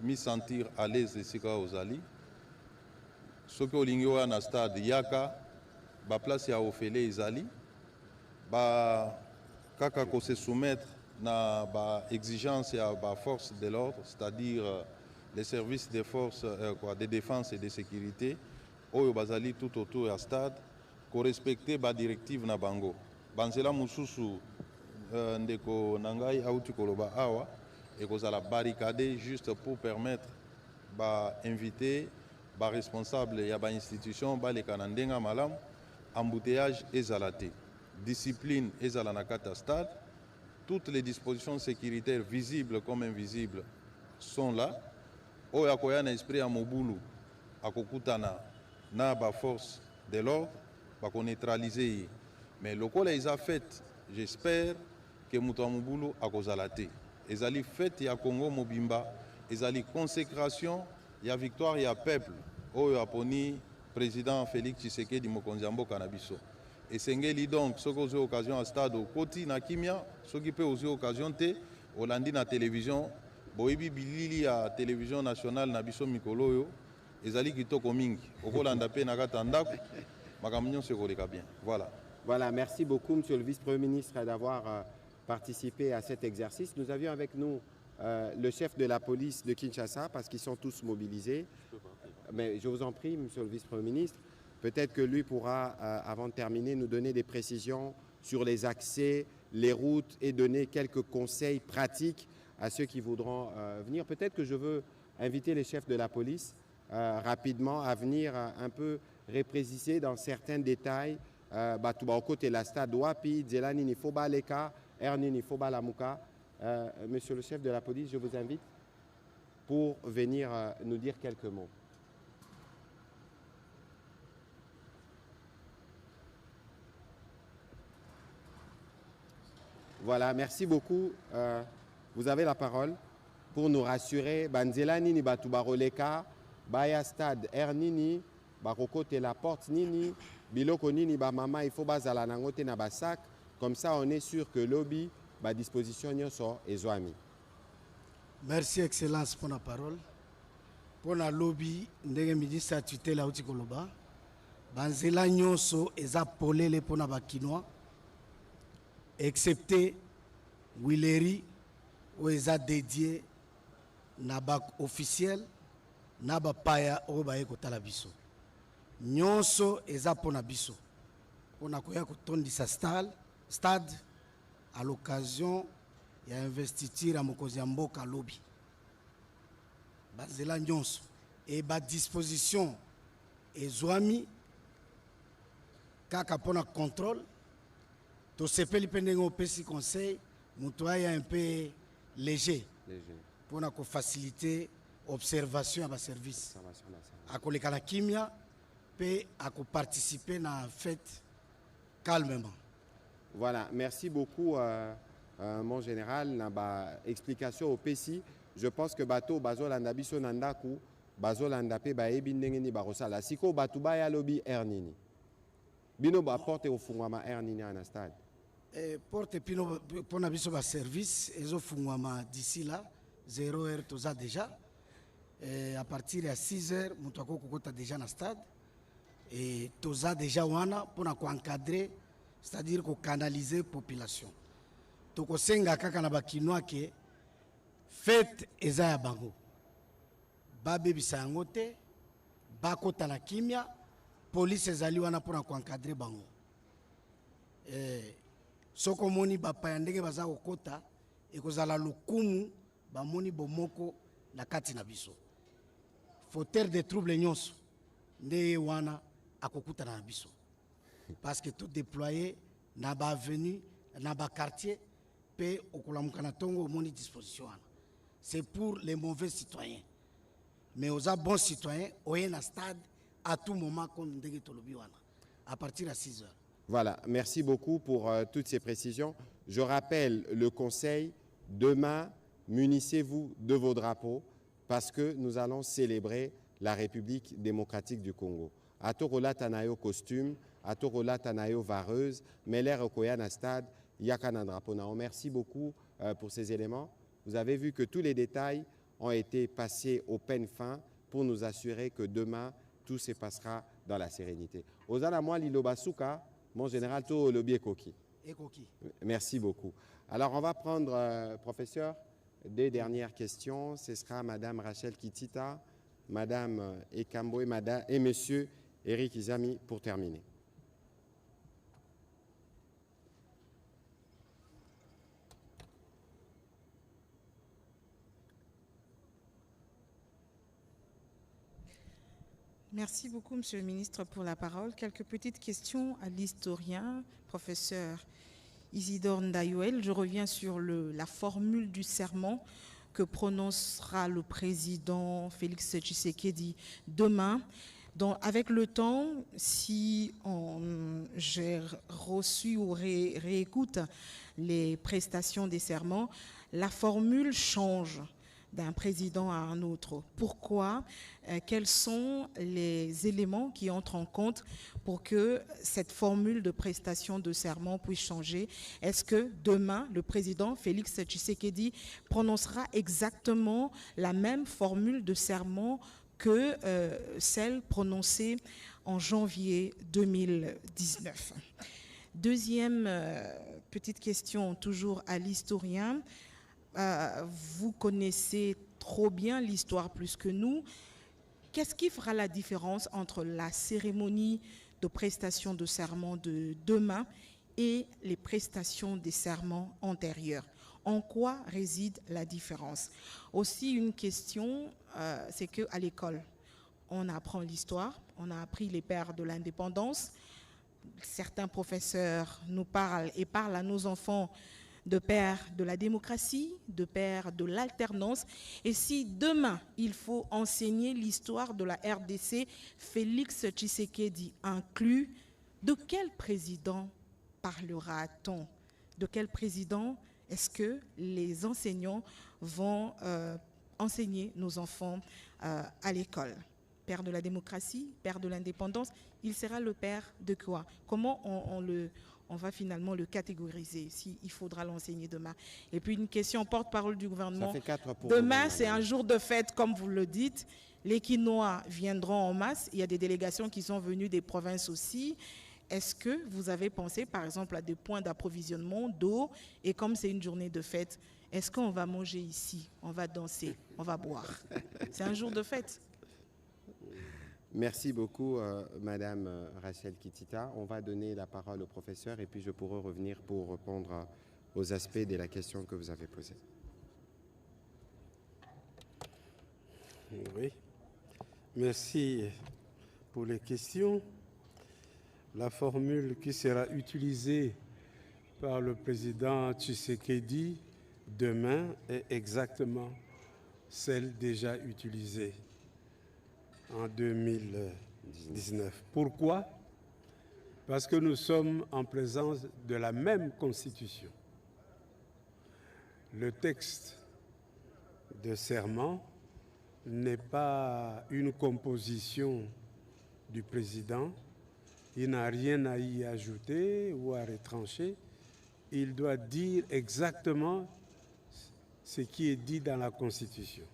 mi sentir à l'aise ici aux Ali. Ce que Olingo na stade Yaka, ba place ya ofele ezali, ba kaka ko se soumettre na ba exigence ya ba force de l'ordre, c'est-à-dire les services des forces de défense et de sécurité. Oyo bazali tout autour du stade, ko respecter ba directive na bango. Banzela mususu ndeko nangai auti koloba awa et ko la barricader juste pour permettre ba inviter ba responsable ya ba institution ba le kanandenga malam embouteillage ezalate. Discipline ezala na kata stade. Toutes les dispositions sécuritaires visibles comme invisibles sont là. Oya koya na esprit ya mobulu akokutana na ba force de l'ordre va neutraliser. Mais le col les a fait, j'espère que Moutamouboulou a causé. Ils ont fait ya Congo Mobimba, ils ont consécration, il y a victoire, il y a peuple. Oyo aponi président Félix Tshisekedi Mokonziambo Kanabiso. Et Sengeli donc, ce qui a occasion à stade au Koti na Kimia, ce qui peut aussi occasion te Hollandi na télévision, Boebi Bilili à télévision nationale Nabiso Mikoloyo. Voilà. Voilà, merci beaucoup, Monsieur le Vice-Premier ministre, d'avoir participé à cet exercice. Nous avions avec nous le chef de la police de Kinshasa, parce qu'ils sont tous mobilisés. Mais je vous en prie, Monsieur le Vice-Premier ministre, peut-être que lui pourra, avant de terminer, nous donner des précisions sur les accès, les routes et donner quelques conseils pratiques à ceux qui voudront venir. Peut-être que je veux inviter les chefs de la police rapidement à venir un peu répréciser dans certains détails côté la stade Wapi, Zelani Nifoba Leka, Erni Nifoba Lamuka. Monsieur le chef de la police, je vous invite pour venir nous dire quelques mots. Voilà, merci beaucoup. Vous avez la parole pour nous rassurer. Banzelani ni Batubaro Leka. Baya stade Ernini, Barokote la porte Nini, Biloko Nini, Mama, il faut bazala nangote na basak. Comme ça, on est sûr que lobby, ba disposition nyoso et zoami. Merci, Excellence, pour la parole. Pour la lobby, ndenge ministre tutelle la Koloba, banzela nyoso eza polele pour na bakinois, excepté Willery, où eza dédié na bak officiel. Naba paya obaye kotala biso nyonso eza pona biso pona koya kotondisa stade à l'occasion ya investiture ya mokonzi ya mboka lobi bazela nyonso et ba disposition ezwami kaka pona contrôle to sepeli pendenge opesi conseil muto aya un peu léger pona ko faciliter observation à ma service à koleka na kimia pe à participer na fête calmement. Voilà, merci beaucoup mon général na ba explication au PCI. Je pense que bateau bazolanda biso nandaku bazolanda pe ba ebi ndenge ni barosala siko batu ba ya lobby ernini bino ba porte au fungwama ernini na stade porte pino pona biso ba service ezo fungwama d'ici là 0h toza déjà. À partir de 6h, nous avons déjà dans le stade. Et nous avons déjà pour encadrer, c'est-à-dire pour canaliser la population. Nous avons fait fête ezaya bango. Babe bisangote, bakota na kimia, police ezali wana pour encadrer bango. Soko moni bapaya ndenge baza kokota et kozala lokumu bamoni bomoko na kati na biso. Fauteur de troubles nyonso nde wana akokuta na biso parce que tout déployé na ba avenue na ba quartier pe okolamuka na tongo moni disposition wana c'est pour les mauvais citoyens mais aux bons citoyens oye na stade à tout moment comme ndenge tolobi wana à partir de 6h. Voilà, merci beaucoup pour toutes ces précisions. Je rappelle le conseil, demain munissez-vous de vos drapeaux parce que nous allons célébrer la République démocratique du Congo. Atorola Tanayo costume, Atorola Tanayo vareuse, Meler Okoyana stade, Yakana Drapona. Merci beaucoup pour ces éléments. Vous avez vu que tous les détails ont été passés au peine fin pour nous assurer que demain, tout se passera dans la sérénité. Ozana moi Lilobasuka, mon général to Lobi Ekoki. Merci beaucoup. Alors on va prendre, professeur, des dernières questions. Ce sera Madame Rachel Kitita, Madame Ekambo et Monsieur Eric Izami pour terminer. Merci beaucoup, Monsieur le Ministre, pour la parole. Quelques petites questions à l'historien, professeur Isidore Ndayouel. Je reviens sur la formule du serment que prononcera le président Félix Tshisekedi demain. Donc, avec le temps, si j'ai reçu ou réécoute les prestations des serments, la formule change d'un président à un autre. Pourquoi? Quels sont les éléments qui entrent en compte pour que cette formule de prestation de serment puisse changer? Est-ce que demain, le président Félix Tshisekedi prononcera exactement la même formule de serment que celle prononcée en janvier 2019? Deuxième petite question, toujours à l'historien. Vous connaissez trop bien l'histoire plus que nous. Qu'est-ce qui fera la différence entre la cérémonie de prestation de serment de demain et les prestations des serments antérieurs? En quoi réside la différence? Aussi une question, c'est qu'à l'école, on apprend l'histoire, on a appris les pères de l'indépendance. Certains professeurs nous parlent et parlent à nos enfants de père de la démocratie, de père de l'alternance. Et si demain, il faut enseigner l'histoire de la RDC, Félix Tshisekedi inclus, de quel président parlera-t-on? De quel président est-ce que les enseignants vont enseigner nos enfants à l'école? Père de la démocratie, père de l'indépendance, il sera le père de quoi? Comment on va finalement le catégoriser s'il faudra l'enseigner demain? Et puis une question porte-parole du gouvernement. Demain, c'est un jour de fête, comme vous le dites. Les Quinois viendront en masse. Il y a des délégations qui sont venues des provinces aussi. Est-ce que vous avez pensé, par exemple, à des points d'approvisionnement d'eau? Et comme c'est une journée de fête, est-ce qu'on va manger ici? On va danser? On va boire? C'est un jour de fête. Merci beaucoup, Madame Rachel Kitita. On va donner la parole au professeur et puis je pourrai revenir pour répondre aux aspects de la question que vous avez posée. Oui, merci pour les questions. La formule qui sera utilisée par le président Tshisekedi demain est exactement celle déjà utilisée en 2019. Pourquoi? Parce que nous sommes en présence de la même Constitution. Le texte de serment n'est pas une composition du président. Il n'a rien à y ajouter ou à retrancher. Il doit dire exactement ce qui est dit dans la Constitution.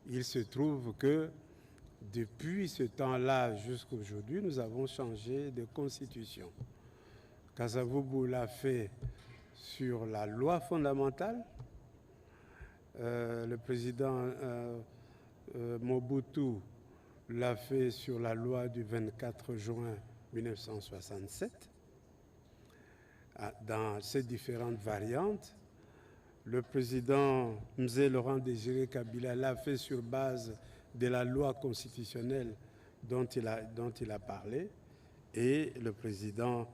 Il se trouve que depuis ce temps-là jusqu'à aujourd'hui, nous avons changé de constitution. Kasavubu l'a fait sur la loi fondamentale. Le président Mobutu l'a fait sur la loi du 24 juin 1967. Dans ces différentes variantes, le président Mzee Laurent Désiré Kabila l'a fait sur base de la loi constitutionnelle dont il a parlé, et le président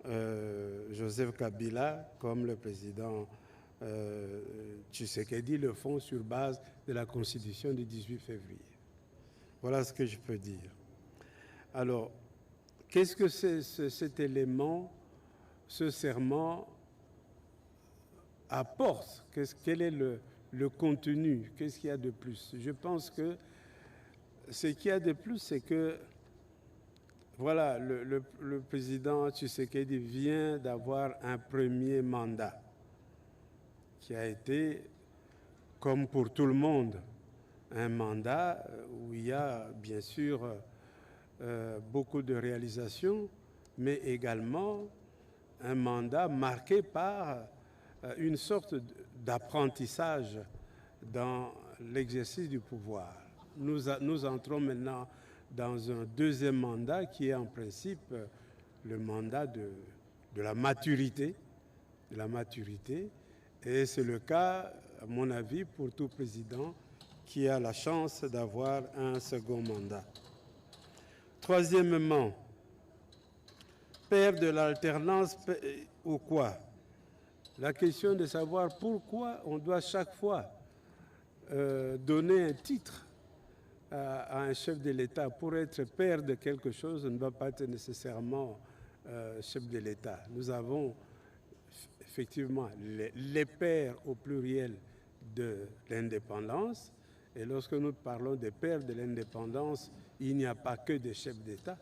Joseph Kabila, comme le président Tshisekedi, le font sur base de la Constitution du 18 février. Voilà ce que je peux dire. Alors, qu'est-ce que c'est cet élément, ce serment apporte? Quel est le contenu. Qu'est-ce qu'il y a de plus? Je pense que ce qu'il y a de plus, c'est que voilà, le président Tshisekedi vient d'avoir un premier mandat qui a été, comme pour tout le monde, un mandat où il y a bien sûr beaucoup de réalisations, mais également un mandat marqué par une sorte d'apprentissage dans l'exercice du pouvoir. Nous entrons maintenant dans un deuxième mandat qui est en principe le mandat de la maturité. Et c'est le cas, à mon avis, pour tout président qui a la chance d'avoir un second mandat. Troisièmement, père de l'alternance ou quoi? La question de savoir pourquoi on doit chaque fois donner un titre à un chef de l'État. Pour être père de quelque chose, on ne doit pas être nécessairement chef de l'État. Nous avons effectivement les pères au pluriel de l'indépendance. Et lorsque nous parlons des pères de l'indépendance, il n'y a pas que des chefs d'État.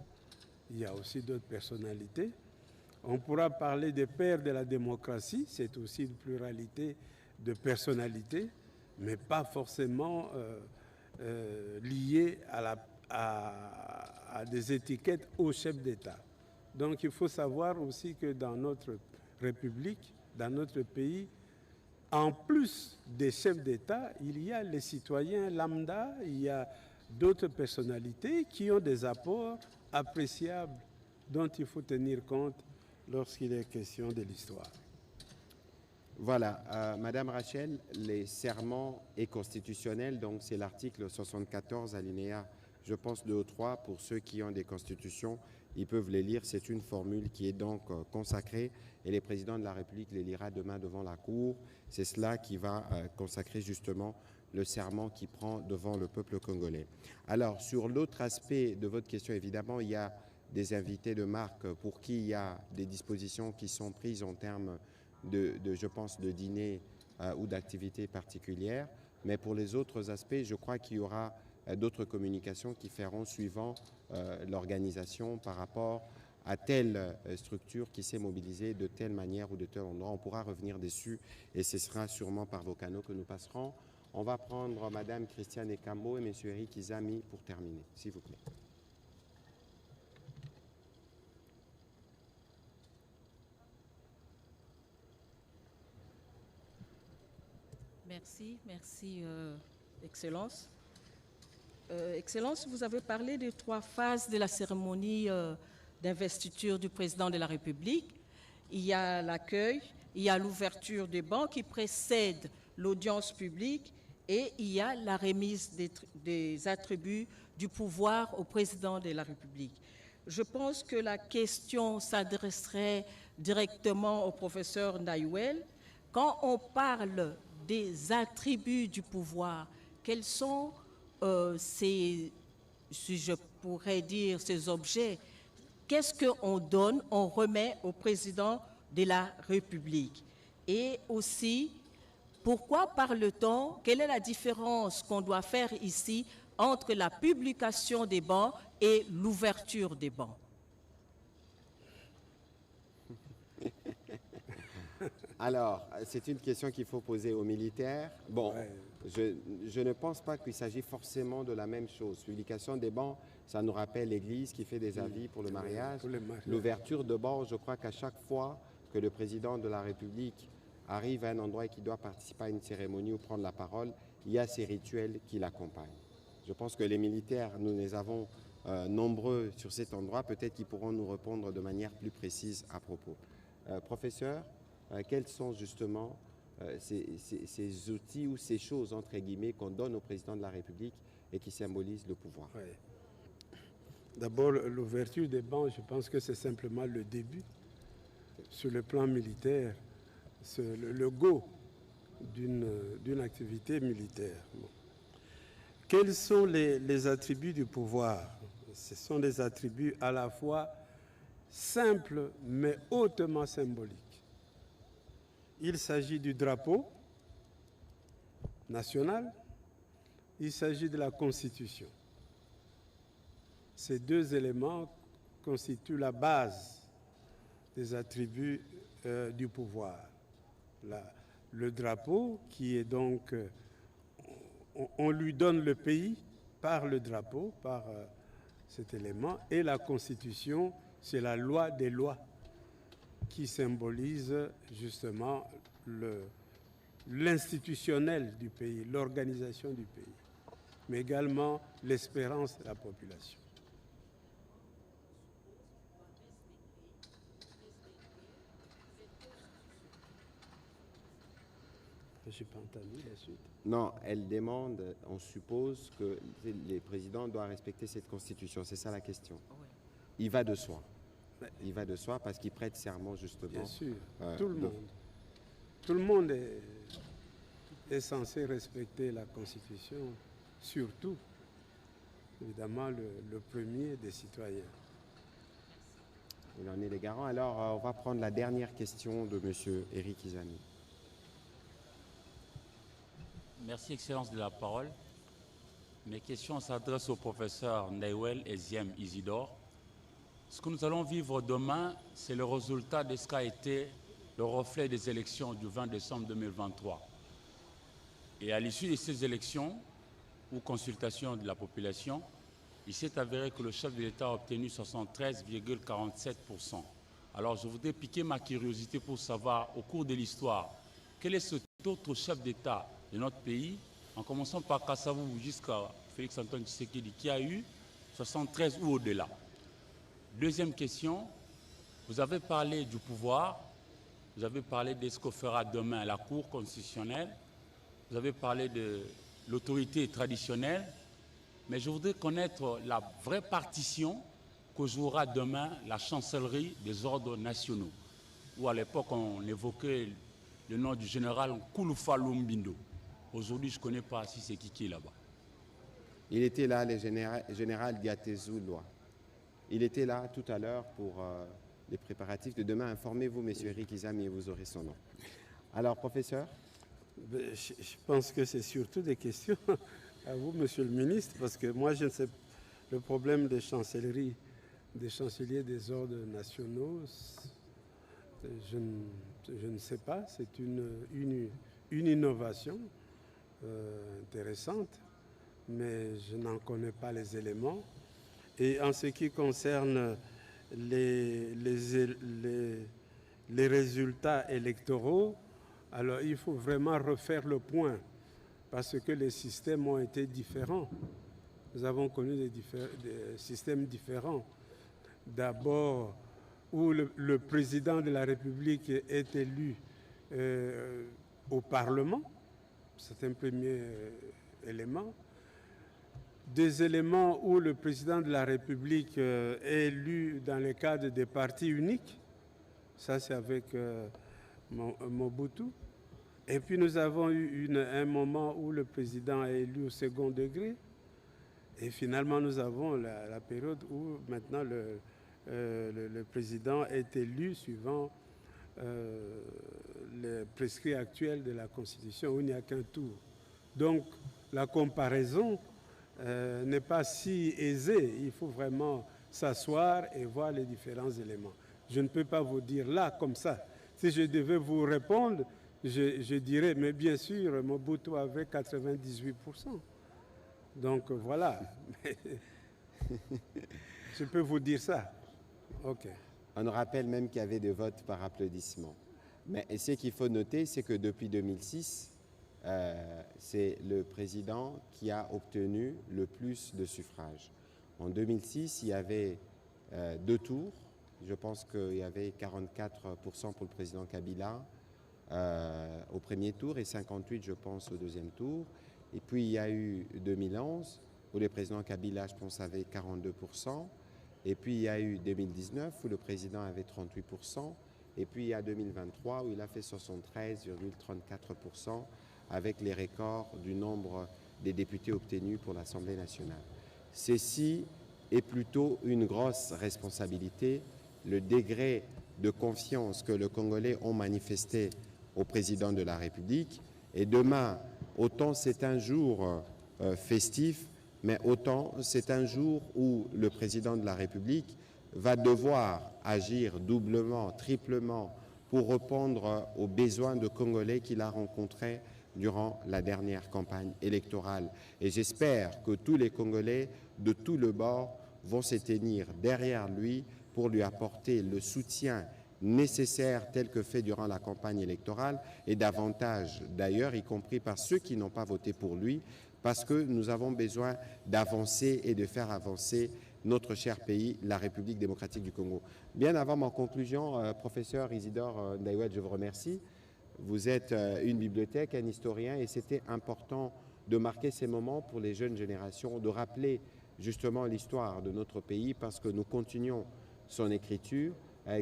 Il y a aussi d'autres personnalités. On pourra parler des pères de la démocratie, c'est aussi une pluralité de personnalités, mais pas forcément liées à des étiquettes aux chefs d'État. Donc il faut savoir aussi que dans notre République, dans notre pays, en plus des chefs d'État, il y a les citoyens lambda, il y a d'autres personnalités qui ont des apports appréciables dont il faut tenir compte lorsqu'il est question de l'histoire. Voilà, Madame Rachel, les serments est constitutionnel, donc c'est l'article 74 alinéa, je pense 2 ou 3, pour ceux qui ont des constitutions, ils peuvent les lire, c'est une formule qui est donc consacrée et le président de la République les lira demain devant la Cour. C'est cela qui va consacrer justement le serment qu'il prend devant le peuple congolais. Alors, sur l'autre aspect de votre question, évidemment, il y a des invités de marque pour qui il y a des dispositions qui sont prises en termes je pense, de dîner ou d'activités particulières. Mais pour les autres aspects, je crois qu'il y aura d'autres communications qui feront suivant l'organisation par rapport à telle structure qui s'est mobilisée de telle manière ou de tel endroit. On pourra revenir dessus et ce sera sûrement par vos canaux que nous passerons. On va prendre Madame Christiane Ekambo et Monsieur Eric Izami pour terminer, s'il vous plaît. Merci, Excellence. Excellence, vous avez parlé des 3 phases de la cérémonie d'investiture du président de la République. Il y a l'accueil, il y a l'ouverture des bancs qui précède l'audience publique et il y a la remise des attributs du pouvoir au président de la République. Je pense que la question s'adresserait directement au professeur Ndayouel. Quand on parle des attributs du pouvoir, quels sont si je pourrais dire, ces objets? Qu'est-ce qu'on donne, on remet au président de la République? Et aussi, pourquoi parle-t-on, quelle est la différence qu'on doit faire ici entre la publication des bancs et l'ouverture des bancs? Alors, c'est une question qu'il faut poser aux militaires. Bon, je ne pense pas qu'il s'agit forcément de la même chose. Publication des bancs, ça nous rappelle l'Église qui fait des avis pour le mariage. L'ouverture de bancs, je crois qu'à chaque fois que le président de la République arrive à un endroit et qu'il doit participer à une cérémonie ou prendre la parole, il y a ces rituels qui l'accompagnent. Je pense que les militaires, nous les avons nombreux sur cet endroit. Peut-être qu'ils pourront nous répondre de manière plus précise à propos. Professeur, quels sont justement ces outils ou ces choses, entre guillemets, qu'on donne au président de la République et qui symbolisent le pouvoir? D'abord, l'ouverture des bancs, je pense que c'est simplement le début. Sur le plan militaire, c'est le go d'une activité militaire. Bon. Quels sont les attributs du pouvoir? Ce sont des attributs à la fois simples mais hautement symboliques. Il s'agit du drapeau, nationale, il s'agit de la Constitution. Ces deux éléments constituent la base des attributs du pouvoir. Le drapeau, qui est donc... on lui donne le pays par le drapeau, par cet élément, et la Constitution, c'est la loi des lois qui symbolise justement l'institutionnel du pays, l'organisation du pays, mais également l'espérance de la population. Je n'ai pas entendu la suite. Non, elle demande, on suppose que les présidents doivent respecter cette constitution. C'est ça la question. Il va de soi. Il va de soi parce qu'il prête serment justement. Bien sûr, tout le monde. Tout le monde est censé respecter la constitution, surtout, évidemment, le premier des citoyens. Il en est les garants. Alors, on va prendre la dernière question de M. Éric Izami. Merci, Excellence, de la parole. Mes questions s'adressent au professeur Ndayouel Eziem Isidore. Ce que nous allons vivre demain, c'est le résultat de ce qu'a été le reflet des élections du 20 décembre 2023. Et à l'issue de ces élections, ou consultation de la population, il s'est avéré que le chef de l'État a obtenu 73,47%. Alors je voudrais piquer ma curiosité pour savoir, au cours de l'histoire, quel est cet autre chef d'État de notre pays, en commençant par Kassavou jusqu'à Félix-Antoine Tshisekedi, qui a eu 73 ou au-delà. Deuxième question, vous avez parlé du pouvoir, vous avez parlé de ce que fera demain la Cour constitutionnelle, vous avez parlé de l'autorité traditionnelle, mais je voudrais connaître la vraie partition que jouera demain la chancellerie des ordres nationaux, où à l'époque on évoquait le nom du général Kouloufa Lumbindo. Aujourd'hui, je ne connais pas si c'est qui est là-bas. Il était là, le général Diatezou Loa. Il était là tout à l'heure pour les préparatifs de demain. Informez-vous, M. Éric Izami, et vous aurez son nom. Alors, professeur? Je pense que c'est surtout des questions à vous, Monsieur le ministre, parce que moi, je ne sais le problème des chancelleries, des chanceliers des ordres nationaux, je ne sais pas. C'est une innovation intéressante, mais je n'en connais pas les éléments. Et en ce qui concerne les résultats électoraux, alors il faut vraiment refaire le point, parce que les systèmes ont été différents. Nous avons connu des systèmes différents. D'abord, où le président de la République est élu au Parlement, c'est un premier élément. Des éléments où le président de la République est élu dans le cadre des partis uniques, ça c'est avec Mobutu. Et puis nous avons eu un moment où le président est élu au second degré. Et finalement nous avons la période où maintenant le président est élu suivant les prescrits actuels de la Constitution, où il n'y a qu'un tour. Donc la comparaison n'est pas si aisée. Il faut vraiment s'asseoir et voir les différents éléments. Je ne peux pas vous dire là, comme ça. Si je devais vous répondre, je dirais, mais bien sûr, Mobutu avait 98%. Donc voilà. Je peux vous dire ça. OK. On rappelle même qu'il y avait des votes par applaudissement. Mais ce qu'il faut noter, c'est que depuis 2006, c'est le président qui a obtenu le plus de suffrages. En 2006, il y avait 2 tours. Je pense qu'il y avait 44% pour le président Kabila au premier tour et 58%, je pense, au deuxième tour. Et puis, il y a eu 2011, où le président Kabila, je pense, avait 42%. Et puis, il y a eu 2019, où le président avait 38%. Et puis, il y a 2023, où il a fait 73,34% avec les records du nombre des députés obtenus pour l'Assemblée nationale. Ceci est plutôt une grosse responsabilité. Le degré de confiance que les Congolais ont manifesté au président de la République. Et demain, autant c'est un jour festif, mais autant c'est un jour où le président de la République va devoir agir doublement, triplement, pour répondre aux besoins de Congolais qu'il a rencontrés durant la dernière campagne électorale. Et j'espère que tous les Congolais de tout le bord vont se tenir derrière lui pour lui apporter le soutien nécessaire tel que fait durant la campagne électorale et davantage d'ailleurs, y compris par ceux qui n'ont pas voté pour lui, parce que nous avons besoin d'avancer et de faire avancer notre cher pays, la République démocratique du Congo. Bien avant ma conclusion, professeur Isidore Ndaïwel, je vous remercie. Vous êtes une bibliothèque, un historien, et c'était important de marquer ces moments pour les jeunes générations, de rappeler justement l'histoire de notre pays parce que nous continuons son écriture.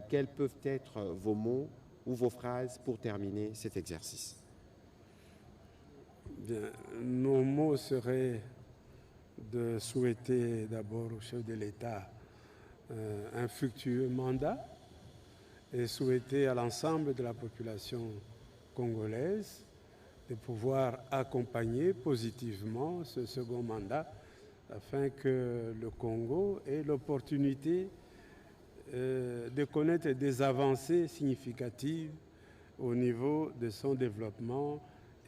Quels peuvent être vos mots ou vos phrases pour terminer cet exercice? Bien, nos mots seraient de souhaiter d'abord au chef de l'État un fructueux mandat et souhaiter à l'ensemble de la population congolaise de pouvoir accompagner positivement ce second mandat afin que le Congo ait l'opportunité de connaître des avancées significatives au niveau de son développement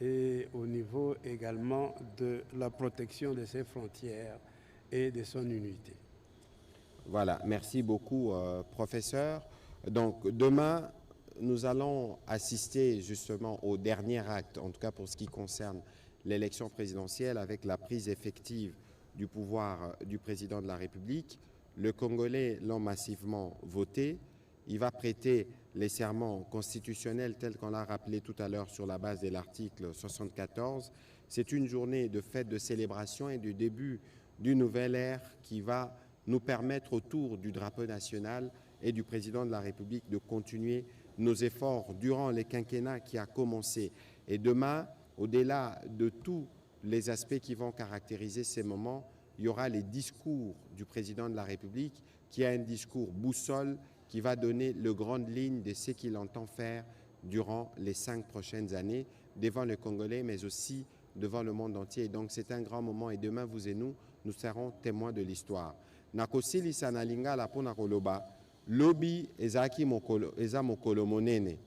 et au niveau également de la protection de ses frontières et de son unité. Voilà, merci beaucoup, professeur. Donc, demain, nous allons assister justement au dernier acte, en tout cas pour ce qui concerne l'élection présidentielle, avec la prise effective du pouvoir du président de la République. Le Congolais l'ont massivement voté. Il va prêter les serments constitutionnels tels qu'on l'a rappelé tout à l'heure sur la base de l'article 74. C'est une journée de fête, de célébration et du début d'une nouvelle ère qui va nous permettre autour du drapeau national et du président de la République de continuer nos efforts durant les quinquennats qui a commencé. Et demain, au-delà de tous les aspects qui vont caractériser ces moments, il y aura les discours du président de la République qui a un discours boussole qui va donner les grandes lignes de ce qu'il entend faire durant les 5 prochaines années devant les Congolais, mais aussi devant le monde entier. Et donc c'est un grand moment et demain, vous et nous serons témoins de l'histoire. Nakosilisa na lingala pona koloba, lobi ezaki mokolo, eza mokolo monene.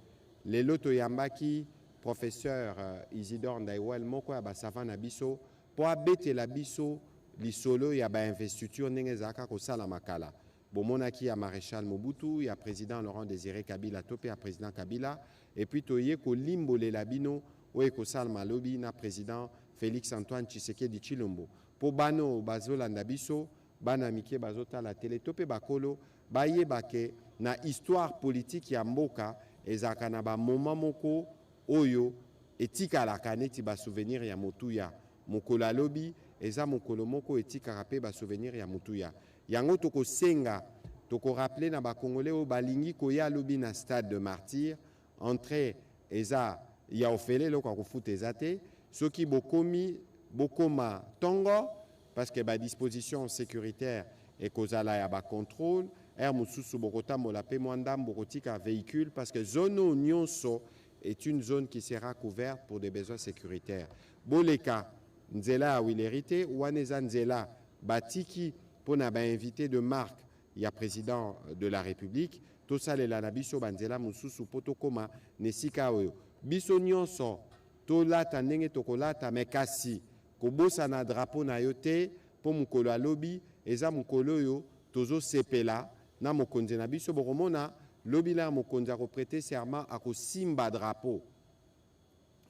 Lelo toyambaki professeur Isidore Ndaïwel moko ya basava na biso po abetela biso lisolo ya ba investiture ndenge ezalaka kosala makala. Bomonaki ya maréchal Mobutu, ya président Laurent Désiré Kabila, topé ya président Kabila, et puis toye ko limbolela bino oye kosala malobi na président Félix Antoine Tshisekedi Tshilombo. Po bano bazolanda biso, bana mike bazota la télé, topé bakolo, bayebake na histoire politique ya mboka ezaka na ba moment moko oyo etikalaka neti ba souvenir ya motuya. Mokolo alobi eza mokolo moko etikaka pe ba souvenir ya motuya. Yango toko senga, toko rappelé na ba Congolais o balingi koya lobi na stade de Martyr, entrée eza ya ofele lo kwa kufuta ezate, soki bokomi bokoma tongo parce que ba disposition sécuritaire et kozala ya ba contrôle, mususu bokota mola pe mwandam bokotika véhicule parce que zone nyonso est une zone qui sera couverte pour des besoins sécuritaires. Boleka nzela wilérité waneza nzela batiki pour na ba invité de marque, il y a président de la République, tout ça les la biso banzela mususu potokoma nesika oyo. Biso nyonso to lata ndenge tokolata mekasi kobosa na drapeau na yote po mukolo alobi eza mukolo yo tozo sepela na mokonzi na biso bokomona lobi la mokonzi a prêter serment a kosimba drapeau.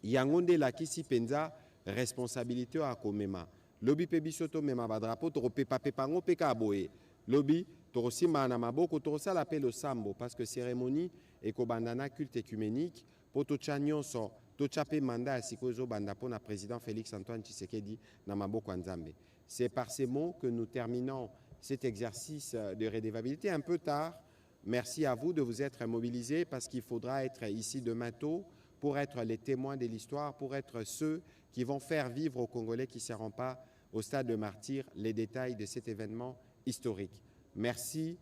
Yango nde lakisi penza responsabilité a komema. Lobi pe biso to mema ba drapeau to pepa pepango peka aboye. Lobi to simba na maboko to sala pe lo sambo parce que cérémonie et kobandana culte écuménique poto chanyonso to chape mandat sikozo banda pona président Félix Antoine Tshisekedi na maboko nzambe. C'est par ces mots que nous terminons cet exercice de redevabilité un peu tard. Merci à vous de vous être mobilisés parce qu'il faudra être ici demain tôt pour être les témoins de l'histoire, pour être ceux qui vont faire vivre aux Congolais qui ne seront pas au stade de Martyr les détails de cet événement historique. Merci.